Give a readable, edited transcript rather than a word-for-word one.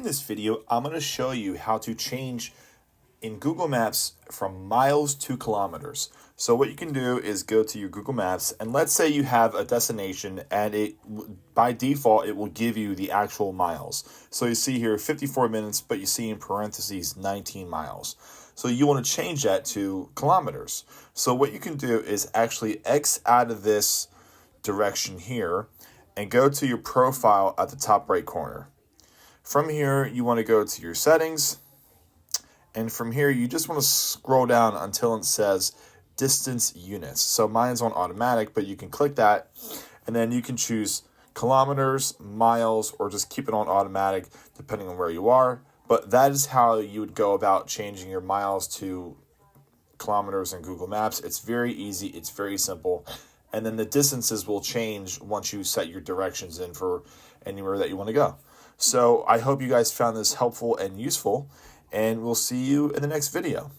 this video, I'm going to show you how to change in Google Maps from miles to kilometers. So what you can do is go to your Google Maps, and let's say you have a destination, and by default it will give you the actual miles. So you see here 54 minutes, but you see in parentheses 19 miles. So you want to change that to kilometers. So what you can do is actually X out of this direction here and go to your profile at the top right corner. From here, you want to go to your settings, and from here, you just want to scroll down until it says distance units. So mine's on automatic, but you can click that, and then you can choose kilometers, miles, or just keep it on automatic depending on where you are. But that is how you would go about changing your miles to kilometers in Google Maps. It's very easy, it's very simple. And then the distances will change once you set your directions in for anywhere that you want to go. So I hope you guys found this helpful and useful, and we'll see you in the next video.